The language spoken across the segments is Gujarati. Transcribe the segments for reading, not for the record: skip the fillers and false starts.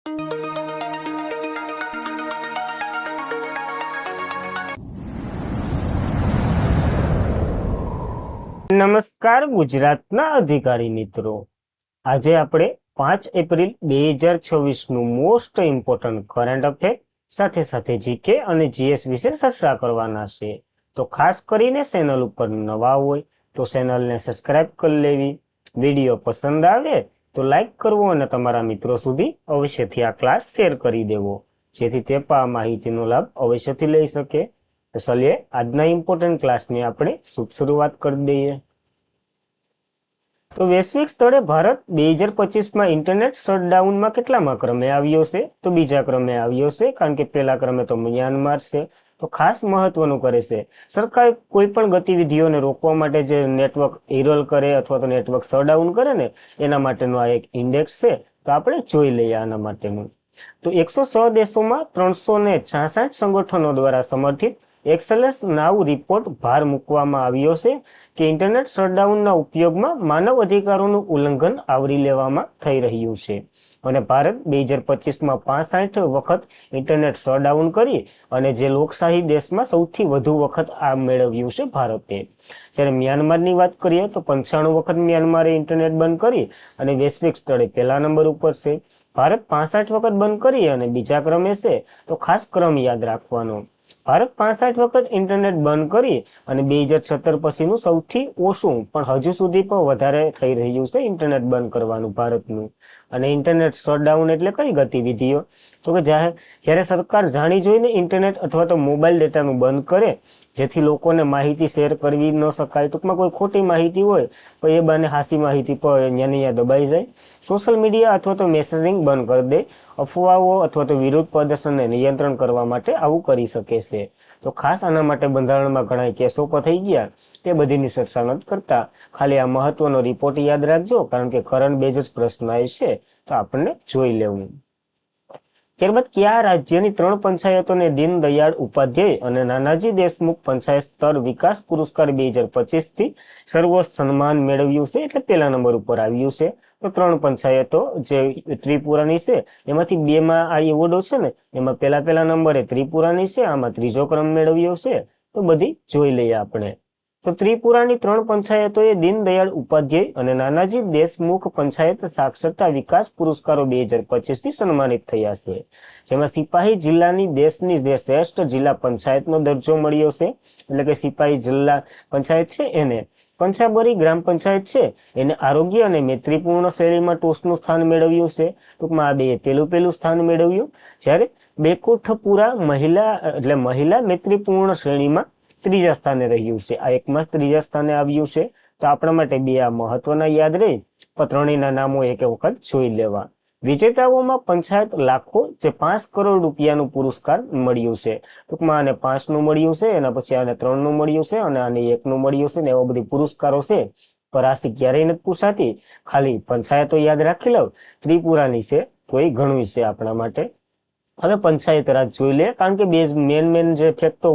નમસ્કાર ગુજરાતના અધિકારી મિત્રો, આજે આપણે 5 એપ્રિલ 2026 નું મોસ્ટ ઇમ્પોર્ટન્ટ કરંટ અફેર સાથે સાથે જીકે અને જીએસ વિશે ચર્ચા કરવાના છે. તો ખાસ કરીને ચેનલ ઉપર નવા હોય તો ચેનલને સબસ્ક્રાઇબ કરી લેવી, વિડીયો પસંદ આવે તો લાઈક કરવો અને તમારા મિત્રો સુધી અવશ્યથી આ ક્લાસ શેર કરી દેવો, જેથી તે આ માહિતીનો લાભ અવશ્યથી લઈ શકે. તો ચલીએ આજના ઇમ્પોર્ટન્ટ ક્લાસની આપણે શુભ શરૂઆત કરી દઈએ. તો વૈશ્વિક સ્તરે ભારત 2025માં ઇન્ટરનેટ શટડાઉનમાં કેટલામાં ક્રમે આવ્યો છે? તો બીજા ક્રમે આવ્યો છે, કારણ કે પહેલા ક્રમે તો મ્યાનમાર છે. તો ખાસ મહત્વનું કરે છે, સરકાર કોઈ પણ ગતિવિધિઓને રોકવા માટે જે નેટવર્ક ઇરોલ કરે અથવા તો નેટવર્ક શટડાઉન કરે ને, એના માટેનો આ એક ઇન્ડેક્સ છે. તો આપણે જોઈ લઈએ આના માટેનું. તો 106 દેશોમાં 366 સંગઠનો દ્વારા સમર્થિત એક્સેલન્સ નાઉ રિપોર્ટ ભાર મૂકવામાં આવ્યો છે કે ઇન્ટરનેટ શટડાઉનના ઉપયોગમાં માનવ અધિકારોનું ઉલ્લંઘન આવરી લેવામાં થઈ રહ્યું છે. અને ભારત 2025માં 65 વખત ઇન્ટરનેટ શટડાઉન કરી અને જે લોકશાહી દેશમાં સૌથી વધુ વખત આ મેળવ્યું છે ભારતે. જ્યારે મ્યાનમારની વાત કરીએ તો 95 વખત મ્યાનમારે ઇન્ટરનેટ બંધ કરી અને વૈશ્વિક સ્તરે પહેલા નંબર ઉપર છે. ભારત 65 વખત બંધ કરી અને બીજા ક્રમે છે. તો ખાસ ક્રમ યાદ રાખવાનો. ભારત 65 વખત ઇન્ટરનેટ બંધ કરી અને 2017 પછીનું સૌથી ઓછું પણ હજુ સુધી પણ વધારે થઈ રહ્યું છે ઇન્ટરનેટ બંધ કરવાનું ભારતનું. અને ઇન્ટરનેટ શટડાઉન એટલે કઈ ગતિવિધિઓ? તો કે જ્યારે સરકાર જાણી જોઈને ઇન્ટરનેટ અથવા તો મોબાઈલ ડેટાનું બંધ કરે, જેથી લોકોને માહિતી શેર કરવી ન શકાય. ટૂંકમાં કોઈ ખોટી માહિતી હોય તો એ બને હાસી માહિતી પર ત્યાં દબાઈ જાય. સોશિયલ મીડિયા અથવા તો મેસેજિંગ બંધ કરી દે. અફવાઓ અથવા તો વિરોધ પ્રદર્શનને નિયંત્રણ કરવા માટે આવું કરી શકે છે. તો ખાસ આના માટે બંધારણમાં ઘણા કેસો પણ થઈ ગયા. તે બધીની ચર્ચા નથી કરતા, ખાલી આ મહત્વનો રિપોર્ટ યાદ રાખજો, કારણ કે કરંટ બેઝ જ પ્રશ્ન આવશે, તો આપણને જોઈ લેવું. ત્યારબાદ કયા રાજ્યની 3 પંચાયતોને દીનદયાળ ઉપાધ્યાય અને નાનાજી દેશમુખ પંચાયત સ્તર વિકાસ પુરસ્કાર 2025 થી સર્વ સન્માન મેળવ્યું છે, એટલે પહેલા નંબર ઉપર આવ્યું છે? તો 3 પંચાયતો જે ત્રિપુરાની છે, એમાંથી 2માં આ એવોર્ડો છે ને, એમાં પહેલા નંબરે ત્રિપુરાની છે, આમાં ત્રીજો ક્રમ મેળવ્યો છે. તો બધી જોઈ લઈએ આપણે. તો ત્રિપુરાની 3 પંચાયતોએ દીનદયાળ ઉપાધ્યાય અને નાનાજી દેશમુખ પંચાયત સાક્ષરતા વિકાસ પુરસ્કારો 2025 થી સન્માનિત થયા છે. જેમાં સિપાહી જિલ્લાની દેશની જે શ્રેષ્ઠ જિલ્લા પંચાયતનો દરજ્જો મળ્યો છે, એટલે કે સિપાહી જિલ્લા પંચાયત છે એને. પંચાબરી ગ્રામ પંચાયત છે એને આરોગ્ય અને મૈત્રીપૂર્ણ શૈલીમાં ટોચનું સ્થાન મેળવ્યું છે. ટૂંકમાં આ બે પહેલું સ્થાન મેળવ્યું. જ્યારે બેકોઠપુરા મહિલા મૈત્રીપૂર્ણ શ્રેણીમાં ત્રીજા સ્થાને રહ્યું છે. આ એકમાં ત્રીજા સ્થાને આવ્યું છે. તો આપણા માટે બે આ મહત્વના યાદ રહી, પણ ત્રણેયના નામો એક વખત જોઈ લેવા. વિજેતાઓમાં પંચાયત લાખો જે 5 કરોડ રૂપિયાનું પુરસ્કાર મળ્યું છે. ટૂંકમાં આને 5નું મળ્યું છે, એના પછી આને 3નું મળ્યું છે અને આને 1નું મળ્યું છે ને એવા બધી પુરસ્કારો છે. પર રાશિ ક્યારેય નથી પૂછાતી, ખાલી પંચાયતો યાદ રાખી લઉં. ત્રિપુરાની છે તો એ ઘણું છે આપણા માટે. હવે પંચાયત રાજ જોઈ લે, કારણ કે બે મેન જે ફેક્ટો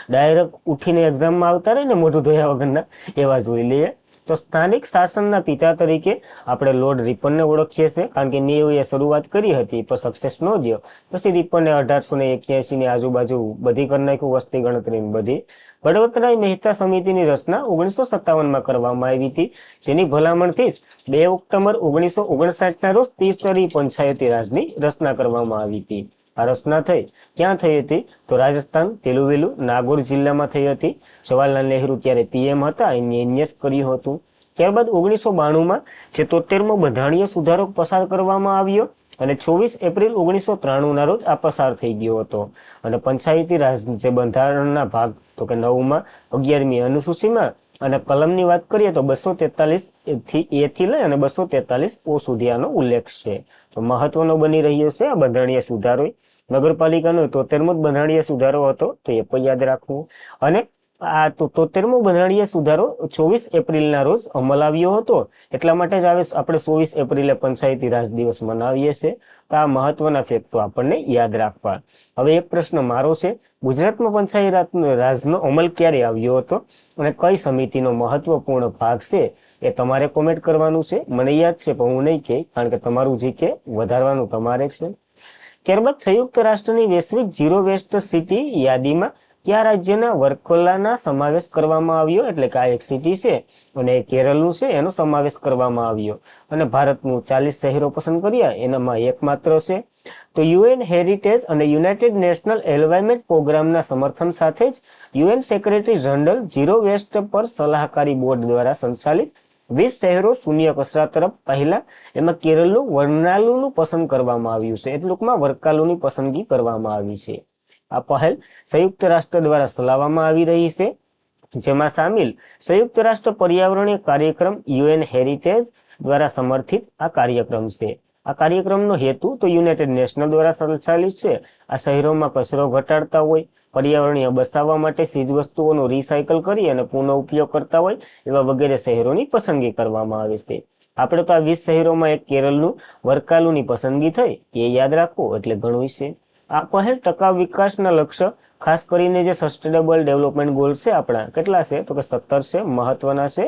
ડાયરેક્ટ ઉઠીને એક્ઝામમાં આવતા રહે ને મોઢું ધોયા વગરના, એવા જોઈ લઈએ. તો સ્થાનિક શાસનના પિતા તરીકે આપણે લોર્ડ રિપનને ઓળખીએ છીએ, કારણ કે નેહરુએ શરૂઆત કરી હતી પણ સક્સેસ ન દો. પછી રિપને 1881 ની આજુબાજુ બધી કરી નાખ્યું, વસ્તી ગણતરી બધી. બળવંતરાય મહેતા સમિતિની રચના 1957માં કરવામાં આવી હતી, જેની ભલામણથી જ 2 ઓક્ટોબર 1959ના રોજ ત્રિસ્તરીય પંચાયતી રાજની રચના કરવામાં આવી હતી. આ રચના થઈ ક્યાં થઈ હતી? તો રાજસ્થાન તેલુવેલુ નાગોર જિલ્લામાં થઈ હતી. જવાહરલાલ નહેરુ ત્યારે પીએમ હતા, એને કર્યું હતું. ત્યારબાદ 1992માં 76મો બંધારણીય સુધારો પસાર કરવામાં આવ્યો અને 24 એપ્રિલ 1993ના રોજ આ પસાર થઈ ગયો હતો. અને પંચાયતી રાજ જે બંધારણના ભાગ તો કે 9માં 11મી અનુસૂચિમાં અને કલમની વાત કરીએ તો 243 થી A થી લઈ અને 243 O સુધી આનો ઉલ્લેખ છે. તો મહત્વનો બની રહ્યો છે આ બંધારણીય સુધારો. નગરપાલિકાનો 73મો બંધારણીય સુધારો હતો, તો એ પણ યાદ રાખવું. અને આ 73મો બંધારણીય સુધારો 24 એપ્રિલના રોજ અમલ આવ્યો હતો, એટલા માટે જ આપણે 24 એપ્રિલે પંચાયતી રાજ દિવસ મનાવીએ છીએ. તો આ મહત્વના ફેક્ટો આપણને યાદ રાખવા. હવે એક પ્રશ્ન મારો છે, ગુજરાતમાં પંચાયતી રાજનો અમલ ક્યારે આવ્યો હતો અને કઈ સમિતિનો મહત્વપૂર્ણ ભાગ છે એ તમારે કોમેન્ટ કરવાનું છે. મને યાદ છે પણ હું નહીં કહે, કારણ કે તમારું જીકે વધારવાનું તમારે છે. ત્યારબાદ સંયુક્ત રાષ્ટ્રની વૈશ્વિક ઝીરો વેસ્ટ સિટી યાદીમાં કયા રાજ્યના વર્કલાના સમાવેશ કરવામાં આવ્યો, એટલે કે આ એક સિટી છે અને કેરળનું છે એનો સમાવેશ કરવામાં આવ્યો. અને ભારતનું 40 શહેરો પસંદ કર્યા, એનામાં એકમાત્ર છે. તો યુએન હેરિટેજ અને યુનાઇટેડ નેશનલ એન્વાયરમેન્ટ પ્રોગ્રામના સમર્થન સાથે જ UN secretary general zero waste પર સલાહકારી બોર્ડ દ્વારા સંચાલિત 20 શહેરો શૂન્ય કચરા તરફ પહેલા એમાં કેરળનું વર્નાલુનું પસંદ કરવામાં આવ્યું છે, એટલુંકમાં વર્કાલુની પસંદગી કરવામાં આવી છે. આ પહેલ સંયુક્ત રાષ્ટ્ર દ્વારા ચલાવવામાં આવી રહી છે, જેમાં સામેલ સંયુક્ત રાષ્ટ્ર પર્યાવરણીય કાર્યક્રમ યુએન હેરિટેજ દ્વારા સમર્થિત આ કાર્યક્રમ છે. આ કાર્યક્રમનો હેતુ તો યુનાઇટેડ નેશનલ દ્વારા સંચાલિત છે. આ શહેરોમાં કચરો ઘટાડતા હોય, પર્યાવરણીય બચાવવા માટે ચીજવસ્તુઓનો રિસાયકલ કરી અને પુનઃ ઉપયોગ કરતા હોય એવા વગેરે શહેરોની પસંદગી કરવામાં આવે છે. આપણે તો આ 20 શહેરોમાં એક કેરળનું વર્કાલુની પસંદગી થઈ એ યાદ રાખવું એટલે ઘણું છે. આ પહેલ ટકાઉ વિકાસના લક્ષ્ય ખાસ કરીને જે સસ્ટેનેબલ ડેવલપમેન્ટ ગોલ છે આપણા કેટલા છે તો કે 17 છે, મહત્વના છે,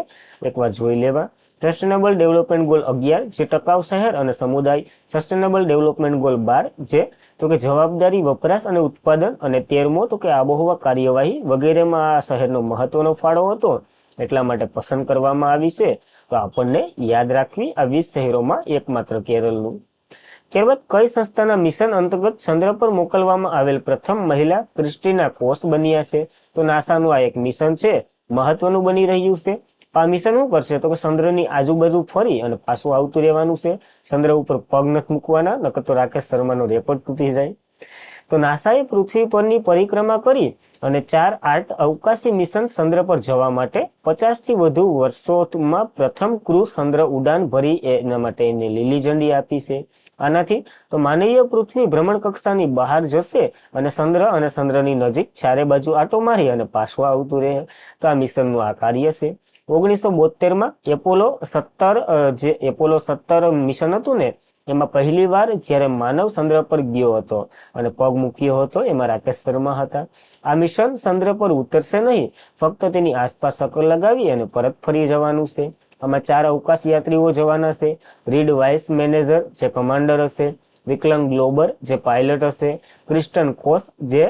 એકવાર જોઈ લેવા. સસ્ટેનેબલ ડેવલપમેન્ટ ગોલ 11 જે ટકાઉ શહેર અને સમુદાય, સસ્ટેનેબલ ડેવલપમેન્ટ ગોલ 12 જે તો કે જવાબદારી વપરાશ અને ઉત્પાદન, અને 13મો તો કે આબોહવા કાર્યવાહી વગેરેમાં આ શહેરનો મહત્વનો ફાળો હતો એટલા માટે પસંદ કરવામાં આવી છે. તો આપણને યાદ રાખવી આ 20 શહેરોમાં એકમાત્ર કેરળનું. ત્યારબાદ કઈ સંસ્થાના મિશન અંતર્ગત ચંદ્ર પર મોકલવામાં આવેલ પ્રથમ મહિલા ક્રિસ્ટીના કોસ બન્યા છે? તો નાસાનું આ એક મિશન છે, મહત્વનું બની રહ્યું છે. આ મિશન શું કરશે તો કે ચંદ્રની આજુબાજુ ફરી અને પાછું આવતું રહેવાનું છે. ચંદ્ર ઉપર પગ નથી મૂકવાના, નકર તો રાકેશ શર્માનો રેકોર્ડ તૂટી જાય. તો નાસાએ પૃથ્વી પરની પરિક્રમા કરી અને 4 અવકાશી મિશન ચંદ્ર પર જવા માટે 50 થી વધુ વર્ષોમાં પ્રથમ ક્રૂ ચંદ્ર ઉડાન ભરી એના માટે એને લીલી ઝંડી આપી છે. આનાથી તો માનવીય પૃથ્વી ભ્રમણ કક્ષાની બહાર જશે અને ચંદ્ર અને ચંદ્રની નજીક ચારે બાજુ આટો મારી અને પાછું આવતું રહે. તો આ મિશનનું આ કાર્ય છે. 1972માં એપોલો 17 મિશન હતું ને, એમાં પહેલી વાર જ્યારે માનવ ચંદ્ર પર ગયો હતો અને પગ મૂક્યો હતો એમાં રાકેશ શર્મા હતા. આ મિશન ચંદ્ર પર ઉતરશે નહીં, ફક્ત તેની આસપાસ ચક્કર લગાવી અને પરત ફરી જવાનું છે. આમાં 4 અવકાશ યાત્રીઓ જવાના છે. રીડ વાઇસ મેનેજર જે કમાન્ડર હશે, વિક્રમ ગ્લોબર જે પાયલટ હશે, ક્રિસ્ટન કોસ જે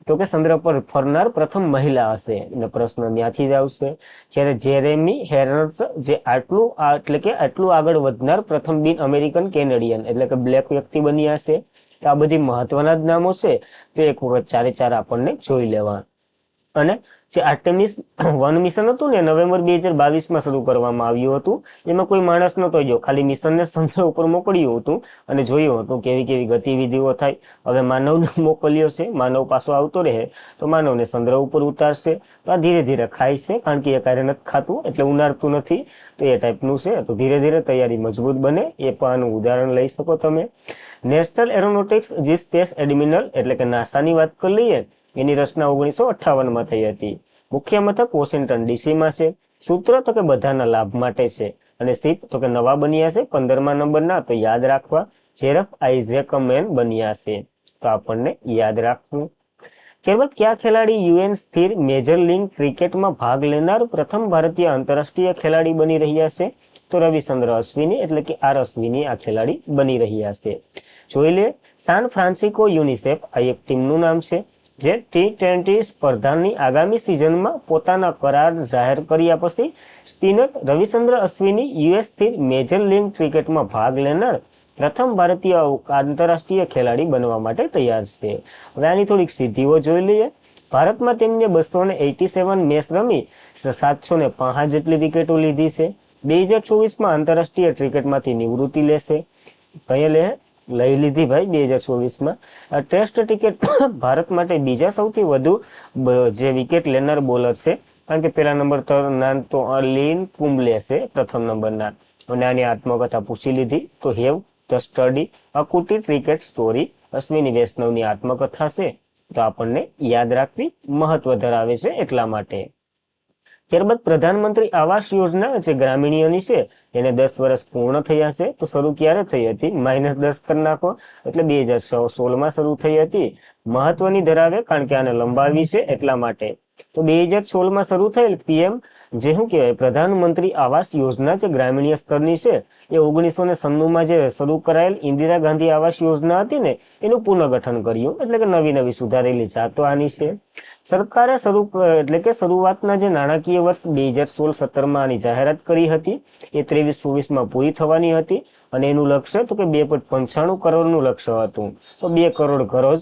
તો કે ચંદ્ર પર ફરનાર પ્રથમ મહિલા હશે. અને પ્રશ્ન ત્યાંથી જ આવશે. જ્યારે જેરેમી હેરન્સ જે આટલું આગળ વધનાર પ્રથમ બિન અમેરિકન કેનેડિયન એટલે કે બ્લેક વ્યક્તિ બન્યા છે. આ બધી મહત્વના જ નામો છે, તો એક વખત 4 આપણને જોઈ લેવા. અને જે આર્ટેમિસ 1 મિશન હતું ને નવેમ્બર 2022માં શરૂ કરવામાં આવ્યું હતું. એમાં કોઈ માણસ નતો ગયો, ખાલી મિશનને ચંદ્ર ઉપર મોકલ્યું હતું અને જોયું હતું કેવી કેવી ગતિવિધિઓ થાય. હવે માનવને મોકલ્યો છે, માનવ પાછો આવતો રહે તો માનવને ચંદ્ર ઉપર ઉતારશે. તો આ ધીરે ધીરે ખાય છે, કારણ કે એ કાર્ય નથી ખાતું એટલે ઉનાળતું નથી, તો એ ટાઈપનું છે. તો ધીરે ધીરે તૈયારી મજબૂત બને, એ પણ આનું ઉદાહરણ લઈ શકો તમે. નેશનલ એરોનોટિક્સ જી સ્પેસ એડમિનલ એટલે કે નાસાની વાત કરી લઈએ, એની રચના 1958માં થઈ હતી. મુખ્ય મથક વોશિંગ્ટન ડીસીમાં છે. સૂત્ર તો કે બધાના લાભ માટે છે. અને શિપ તો કે નવા બન્યા છે 15મા નંબરના, તો યાદ રાખવા જેરફ આઇઝેકમેન બન્યા છે. તો આપણને યાદ રાખવું. ત્યારબાદ કયા ખેલાડી યુએન સ્થિર મેજર લીગ ક્રિકેટમાં ભાગ લેનાર પ્રથમ ભારતીય આંતરરાષ્ટ્રીય ખેલાડી બની રહ્યા છે? તો રવિચંદ્ર અશ્વિની એટલે કે આર અશ્વિની આ ખેલાડી બની રહ્યા છે. જોઈ લે, સાન ફ્રાન્સિસ્કો યુનિસેફ આ એક ટીમનું નામ છે જે T20 સ્પર્ધાની આગામી સિઝનમાં પોતાના કરાર જાહેર કર્યા પછી સ્પિનર રવિચંદ્ર અશ્વિની યુએસ સ્થિર મેજર લીગ ક્રિકેટમાં ભાગ લેનાર પ્રથમ ભારતીય આંતરરાષ્ટ્રીય ખેલાડી બનવા માટે તૈયાર છે. હવે આની થોડીક સિદ્ધિઓ જોઈ લઈએ. ભારતમાં તેમને 287 મેચ રમી 705 જેટલી વિકેટો લીધી છે. 2024માં આંતરરાષ્ટ્રીય ક્રિકેટમાંથી નિવૃત્તિ લેશે. કઈ લઈ લીધી ભાઈ 2024માં. ટેસ્ટ ક્રિકેટ ભારત માટે બીજા સૌથી વધુ જે વિકેટ લેનાર બોલર છે, કારણ કે પહેલા નંબર તો લીન કુંબલે છે પ્રથમ નંબરના. અને આની આત્મકથા પૂછી લીધી તો હેવ ધ સ્ટડી અ કુટી ક્રિકેટ સ્ટોરી અશ્વિની વૈષ્ણવની આત્મકથા છે. તો આપણને યાદ રાખવી મહત્વ ધરાવે છે એટલા માટે. ત્યારબાદ પ્રધાનમંત્રી આવાસ યોજના જે ગ્રામીણની છે એને 10 વર્ષ પૂર્ણ થયા છે. તો શરૂ ક્યારે થઈ હતી? -10 કરી નાખો એટલે 2016માં શરૂ થઈ હતી. મહત્વની ધરાવે કારણ કે આને લંબાવી છે એટલા માટે. તો 2016માં શરૂ થયેલ પીએમ જે શું કહેવાય પ્રધાનમંત્રી આવાસ યોજના જે ગ્રામીણ સ્તરની છે એ 1996માં જે શરૂ કરાયેલ ઇન્દિરા ગાંધી આવાસ યોજના હતી ને એનું પુનર્ગઠન કર્યું, એટલે કે નવી સુધારેલી જાતો આની છે. સરકારે શરૂઆતના જે નાણાકીય વર્ષ 2016-17માં આની જાહેરાત કરી હતી એ 23-24માં પૂરી થવાની હતી અને એનું લક્ષ્ય તો કે 2.95 કરોડનું લક્ષ્ય હતું. તો 2 કરોડ ઘરો જ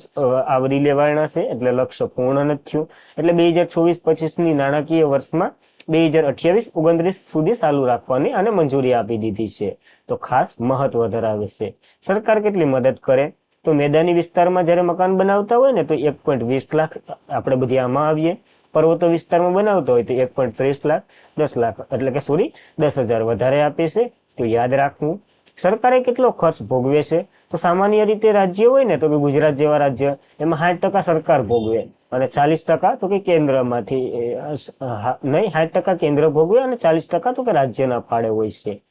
આવરી લેવાના છે, એટલે લક્ષ્ય પૂર્ણ નથી થયું. એટલે 2024-25ની નાણાકીય વર્ષમાં 2028-29 સુધી ચાલુ રાખવાની અને મંજૂરી આપી દીધી છે. તો ખાસ મહત્વ ધરાવે છે. સરકાર કેટલી મદદ કરે? તો મેદાની વિસ્તારમાં જ્યારે મકાન બનાવતા હોય ને તો 1.20 લાખ આપણે બધી આમાં આવીએ. પર્વતો વિસ્તારમાં બનાવતા હોય તો 1.30 લાખ, 10 લાખ એટલે કે 10,000 વધારે આપે છે. તો યાદ રાખવું. સરકારે કેટલો ખર્ચ ભોગવે છે? તો સામાન્ય રીતે રાજ્ય હોય ને તો કે ગુજરાત જેવા રાજ્ય એમાં 60% સરકાર ભોગવે અને 40% તો કે કેન્દ્રમાંથી નહીં, 60% કેન્દ્ર ભોગવે અને 40% તો કે રાજ્યના ફાળે હોય છે.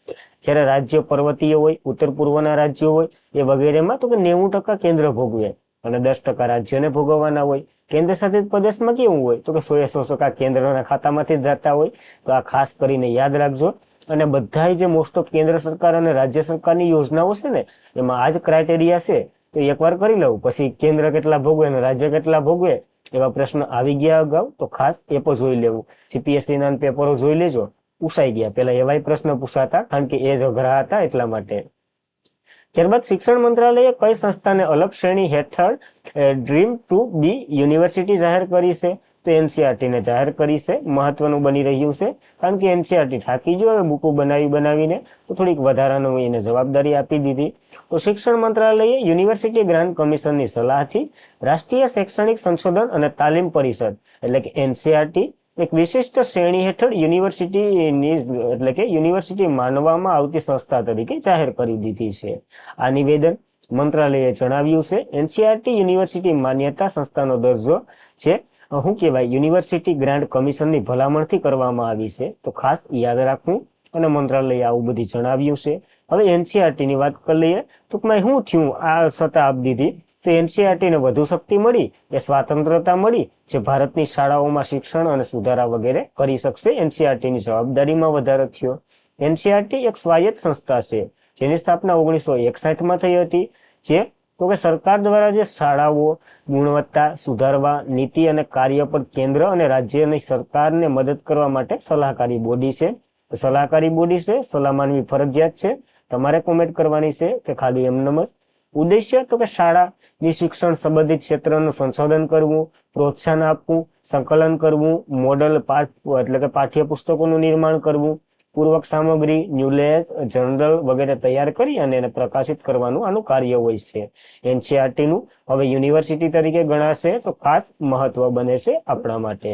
જ્યારે રાજ્ય પર્વતીય હોય, ઉત્તર પૂર્વના રાજ્યો હોય એ વગેરેમાં તો કે 90% કેન્દ્ર ભોગવે અને 10% રાજ્યને ભોગવવાના હોય. કેન્દ્ર શાસિત પ્રદેશમાં કેવું હોય તો કે 100% કેન્દ્રના ખાતામાંથી જ જતા હોય. તો આ ખાસ કરીને યાદ રાખજો. અને બધા જે મોસ્ટ ઓફ કેન્દ્ર સરકાર અને રાજ્ય સરકારની યોજનાઓ છે ને એમાં આ જ ક્રાઇટેરિયા છે. તો એકવાર કરી લઉં પછી કેન્દ્ર કેટલા ભોગવે અને રાજ્ય કેટલા ભોગવે એવા પ્રશ્ન આવી ગયા અગાઉ, તો ખાસ એ પણ જોઈ લેવું. CPSCના પેપરો જોઈ લેજો, પૂછાઈ ગયા. પેલા એવાય પ્રશ્ન પૂછાતા કારણ કે એ જ અઘરા હતા એટલા માટે. ત્યારબાદ શિક્ષણ મંત્રાલયે કઈ સંસ્થાને અલગ શ્રેણી હેઠળ ડ્રીમ ટુ બી યુનિવર્સિટી જાહેર કરી છે? તો NCERT-ને જાહેર કરી છે. મહત્વનું બની રહ્યું છે કારણ કે NCERT થાકી ગયો હવે બુકો બનાવીને, તો થોડીક વધારાનું એને જવાબદારી આપી દીધી. તો શિક્ષણ મંત્રાલયે યુનિવર્સિટી ગ્રાન્ટ કમિશનની સલાહથી રાષ્ટ્રીય શૈક્ષણિક સંશોધન અને તાલીમ પરિષદ એટલે કે NCERT એક વિશિષ્ટ શ્રેણી હેઠળ યુનિવર્સિટીની એટલે કે યુનિવર્સિટી માનવામાં આવતી સંસ્થા તરીકે જાહેર કરી દીધી છે. આ નિવેદન મંત્રાલયે જણાવ્યું છે NCERT યુનિવર્સિટી માન્યતા સંસ્થાનો દરજ્જો છે શું કહેવાય યુનિવર્સિટી ગ્રાન્ટ કમિશનની ભલામણથી કરવામાં આવી છે. તો ખાસ યાદ રાખવું અને મંત્રાલયે આવું બધી જણાવ્યું છે. હવે NCERT-ની વાત કરી લઈએ. ટૂંકમાં શું થયું આ સત્તા આપી દીધી? તો NCERT-ને વધુ શક્તિ મળી, એ સ્વાતંત્રતા મળી, જે ભારતની શાળાઓમાં શિક્ષણ અને સુધારા વગેરે કરી શકશે. NCERT-ની જવાબદારીમાં વધારો થયો. NCERT એક સ્વાયત્ત સંસ્થા છે જેની સ્થાપના 1961માં થઈ હતી. જે તો કે સરકાર દ્વારા જે શાળાઓ ગુણવત્તા સુધારવા નીતિ અને કાર્ય પર કેન્દ્ર અને રાજ્યની સરકારને મદદ કરવા માટે સલાહકારી બોડી છે. સલાહકારી બોડી છે, સલાહ માનવી ફરજિયાત છે. તમારે કોમેન્ટ કરવાની છે કે ખાલી એમનેમ જ. ઉદ્દેશ્ય તો કે શાળાની શિક્ષણ સંબંધિત ક્ષેત્રનું સંશોધન કરવું, પ્રોત્સાહન આપવું, સંકલન કરવું, મોડલ એટલે કે પાઠ્યપુસ્તકોનું નિર્માણ કરવું, પૂર્વક સામગ્રી, ન્યૂલેજ, જર્નલ વગેરે તૈયાર કરી અને એને પ્રકાશિત કરવાનું આનું કાર્ય હોય છે. NCERT-નું હવે યુનિવર્સિટી તરીકે ગણાશે તો ખાસ મહત્વ બને છે આપણા માટે.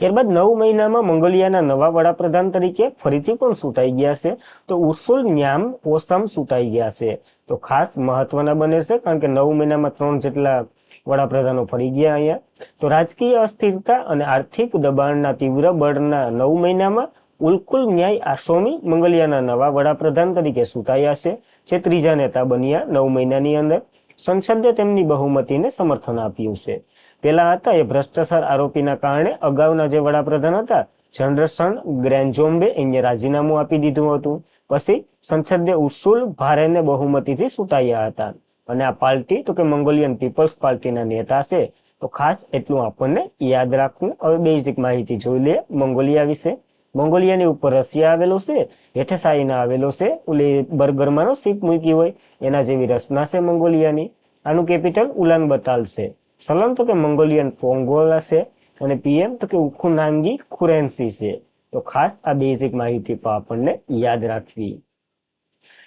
ત્યારબાદ 9 મહિનામાં મંગોલિયાના નવા વડાપ્રધાન તરીકે ફરીથી કોણ ચૂંટાઈ ગયા છે? તો ઉર્સુલ ન્યામ ઓસમ ચૂંટાઈ ગયા છે. તો ખાસ મહત્વના બને છે કારણ કે 9 મહિનામાં 3 જેટલા વડાપ્રધાનો ફરી ગયા અહીંયા. તો રાજકીય અસ્થિરતા અને આર્થિક દબાણના તીવ્ર બળના 9 મહિનામાં ઉલ્કુલ ન્યાય આશોમી મંગોલિયાના નવા વડાપ્રધાન તરીકે ચૂંટાયા છે, જે ત્રીજા નેતા બન્યા 9 મહિનાની અંદર. સંસદે તેમની બહુમતીને સમર્થન આપ્યું છે. પેલા હતા એ ભ્રષ્ટાચાર આરોપીના કારણે અગાઉના જે વડાપ્રધાન હતા જનરસન ગ્રેન્જોમ્બે એને રાજીનામું આપી દીધું હતું. પછી સંસદે ઉર્સુલ ભારેને બહુમતીથી ચૂંટાયા હતા અને આ પાર્ટી તો કે મંગોલિયન પીપલ્સ પાર્ટીના નેતા છે. તો ખાસ એટલું આપણને યાદ રાખવું. હવે બેઝિક માહિતી જોઈ લે મંગોલિયા વિશે. મંગોલિયાની ઉપર રશિયા આવેલો છે, હેઠે ચાઇના આવેલો છે. ઓલી બર્ગરમાંનો સીપ મૂકી હોય એના જેવી રચના છે મંગોલિયાની. આનું કેપિટલ ઉલાન બતાલ છે. સલમ તો કે મંગોલિયન પોંગોલા છે અને PM તો કે ઉખુનાંગી ખુરેન્સી છે. તો ખાસ આ બેઝિક માહિતી પણ આપણને યાદ રાખવી.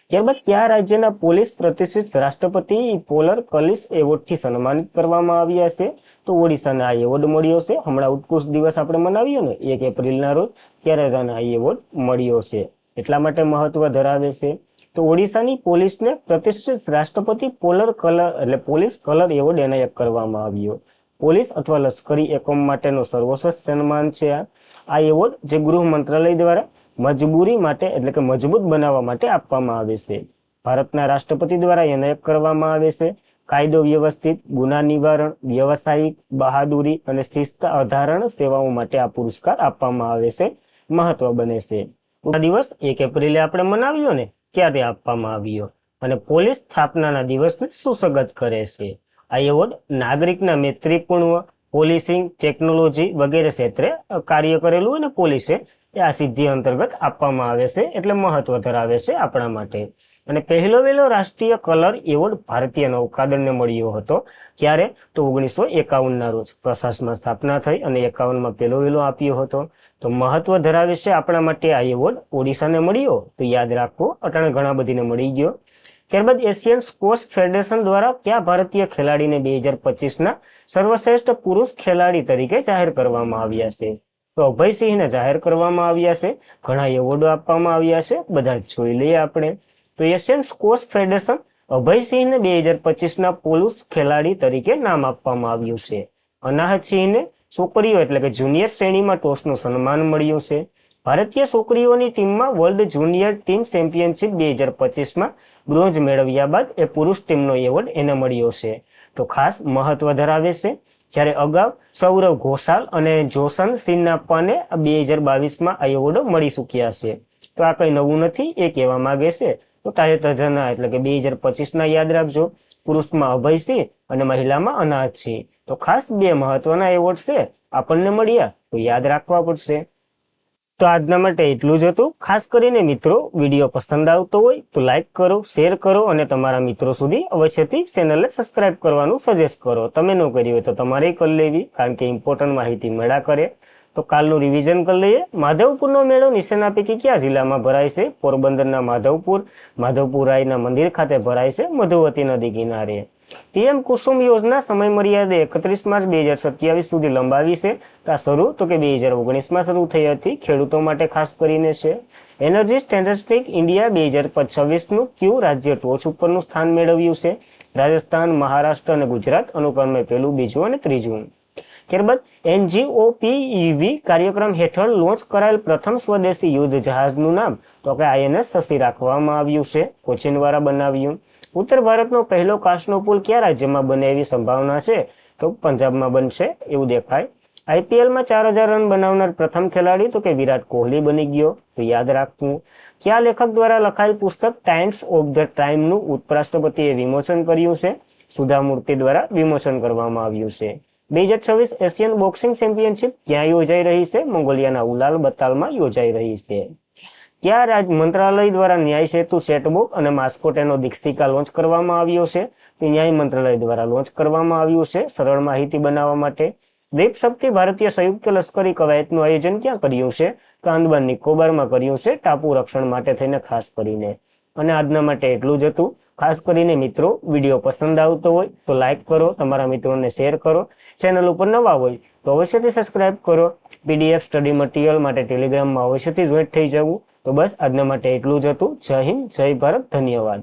ત્યારબાદ કયા રાજ્યના પોલીસ પ્રતિષ્ઠિત રાષ્ટ્રપતિ પોલર કલિસ એવોર્ડથી સન્માનિત કરવામાં આવ્યા છે? તો ઓડિશાને આ એવોર્ડ મળ્યો છે. હમણાં ઉત્કૃષ્ટ દિવસ આપણે મનાવ્યો ને 1 એપ્રિલના રોજ, ત્યારે જ આ એવોર્ડ મળ્યો છે. એટલા માટે મહત્વ ધરાવે છે. તો ઓડિશાની પોલીસને પ્રતિષ્ઠિત રાષ્ટ્રપતિ પોલર કલર એટલે પોલીસ કલર એવોર્ડ એનાયત કરવામાં આવ્યો. પોલીસ અથવા લશ્કરી એકમ માટેનો સર્વશ્રેષ્ઠ સન્માન છે આ એવોર્ડ, જે ગૃહ મંત્રાલય દ્વારા મજબૂરી માટે એટલે કે મજબૂત બનાવવા માટે આપવામાં આવે છે. ભારતના રાષ્ટ્રપતિ દ્વારા એનાયત કરવામાં આવે છે. કાયદો વ્યવસ્થિત, ગુના નિવારણ, વ્યવસાયિક, બહાદુરી અને શિસ્ત અધારણ સેવાઓ માટે આ પુરસ્કાર આપવામાં આવે છે. મહત્વ બને છે. આ દિવસ 1 એપ્રિલે આપણે મનાવ્યો ને, ત્યારે આપવામાં આવ્યો અને પોલીસ સ્થાપનાના દિવસને સુસગત કરે છે. આ એવોર્ડ નાગરિકના મૈત્રીપૂર્ણ પોલીસિંગ, ટેકનોલોજી વગેરે ક્ષેત્રે કાર્ય કરેલું હોય ને પોલીસે, એ આ સિદ્ધિ અંતર્ગત આપવામાં આવે છે, એટલે મહત્વ ધરાવે છે આપણા માટે. અને પહેલો વહેલો રાષ્ટ્રીય કલર એવોર્ડ ભારતીય નૌકાદળને મળ્યો હતો. ક્યારે? તો 1951ના રોજ પ્રશાસનમાં સ્થાપના થઈ અને 51માં પહેલો વહેલો આપ્યો હતો. તો મહત્વ ધરાવે છે આપણા માટે આ એવોર્ડ. ઓડિશાને મળ્યો તો યાદ રાખવો, અટાણે ઘણા બધીને મળી ગયો. ત્યારબાદ એશિયન સ્ક્વોશ ફેડરેશન દ્વારા કયા ભારતીય ખેલાડીને 2025ના સર્વશ્રેષ્ઠ પુરુષ ખેલાડી તરીકે જાહેર કરવામાં આવ્યા છે? તો અભયસિંહને જાહેર કરવામાં આવ્યા છે. ઘણા એવોર્ડો આપવામાં આવ્યા છે, બધા જોઈ લઈએ આપણે. તો એશિયન સ્ક્વોશ ફેડરેશન અભયસિંહને 2025ના પુરુષ ખેલાડી તરીકે નામ આપવામાં આવ્યું છે. અનાહતસિંહને છોકરીઓ એટલે કે જુનિયર શ્રેણીમાં ટોચનું સન્માન મળ્યું છે. ભારતીય છોકરીઓની ટીમમાં વર્લ્ડ જુનિયર ટીમ ચેમ્પિયનશિપ 2025માં બ્રોન્ઝ મેળવ્યા બાદ એ પુરુષ ટીમનો એવોર્ડ એને મળ્યો છે. તો ખાસ મહત્વ ધરાવે છે. જ્યારે અગાઉ સૌરવ ઘોષાલ અને જોશન સિન્નાપ્પાને 2022માં આ એવોર્ડો મળી ચૂક્યા છે. તો આ કંઈ નવું નથી, એ કહેવા માંગે છે. તો તાજેતરના એટલે કે 2025ના યાદ રાખજો. પુરુષમાં અભયસિંહ અને મહિલામાં અનાહતસિંહ. તો ખાસ 2 મહત્વના એવોર્ડ છે આપણને મળ્યા, તો યાદ રાખવા પડશે. તો આજના માટે એટલું જ હતું. ખાસ કરીને મિત્રો, વિડીયો પસંદ આવતો હોય તો લાઈક કરો, શેર કરો અને તમારા મિત્રો સુધી અવશ્યથી ચેનલને સબસ્ક્રાઇબ કરવાનું સજેસ્ટ કરો. તમે ન કરી હોય તો તમારે કરી લેવી, કારણ કે ઇમ્પોર્ટન્ટ માહિતી મળ્યા કરે. તો કાલનું રિવિઝન કરી લઈએ. માધવપુરનો મેળો નીચેના પૈકી કયા જિલ્લામાં ભરાય છે? પોરબંદરના માધવપુર રાયના મંદિર ખાતે ભરાય છે, મધુવતી નદી કિનારે. પીએમ કુસુમ યોજના સમય મર્યાદા 31 માર્ચ 2027 સુધી લંબાવી છે. શરૂ તો કે 2019માં શરૂ થઈ હતી. ખેડૂતો માટે ખાસ કરીને છે. એનર્જી સ્ટેટિસ્ટિક્સ ઇન્ડિયા 2026નું કયું રાજ્ય ટોચ ઉપરનું સ્થાન મેળવ્યું છે? રાજસ્થાન, મહારાષ્ટ્ર અને ગુજરાત અનુક્રમે પહેલું, બીજું અને ત્રીજું. ત્યારબાદ NGOPEV કાર્યક્રમ હેઠળ લોન્ચ કરાયેલ પ્રથમ સ્વદેશી યુદ્ધ જહાજનું નામ તો કે INS શશી રાખવામાં આવ્યું છે. કોચીન દ્વારા બનાવ્યું. ઉત્તર ભારતનો પહેલો કાચનો પુલ કયા રાજ્યમાં બને એવી સંભાવના છે? તો પંજાબમાં બનશે એવું દેખાય. IPLમાં 4000 રન બનાવનાર પ્રથમ ખેલાડી તો કે વિરાટ કોહલી બની ગયો, તો યાદ રાખવું. કયા લેખક દ્વારા લખાયેલ પુસ્તક ટાઇમ્સ ઓફ ધ ટાઈમનું ઉપરાષ્ટ્રપતિએ વિમોચન કર્યું છે? સુધા મૂર્તિ દ્વારા વિમોચન કરવામાં આવ્યું છે. 2026 એશિયન બોક્સિંગ ચેમ્પિયનશિપ ક્યાં યોજાઈ રહી છે? મંગોલિયાના ઉલાન બતાલમાં યોજાઈ રહી છે. કયા રાજ્ય મંત્રાલય દ્વારા ન્યાય સેતુ ચેટબોટ અને માસ્કોટેનો દીક્ષિકા લોન્ચ કરવામાં આવ્યો છે? તે ન્યાય મંત્રાલય દ્વારા લોન્ચ કરવામાં આવ્યું છે, સરળ માહિતી બનાવવા માટે. દ્વીપ શક્તિ ભારતીય સંયુક્ત લશ્કરી કવાયતનું આયોજન ક્યાં કર્યું છે? તો આંદમાન નિકોબારમાં કર્યું છે, ટાપુ રક્ષણ માટે થઈને ખાસ કરીને. અને આજના માટે એટલું જ હતું. ખાસ કરીને મિત્રો, વિડીયો પસંદ આવતો હોય તો લાઈક કરો, તમારા મિત્રોને શેર કરો. ચેનલ ઉપર નવા હોય તો અવશ્યથી સબસ્ક્રાઇબ કરો. PDF સ્ટડી મટીરિયલ માટે ટેલિગ્રામમાં અવશ્યથી જોઈન્ટ થઈ જવું. તો બસ આજના માટે એટલું જ હતું. જય હિન્દ, જય ભારત, ધન્યવાદ.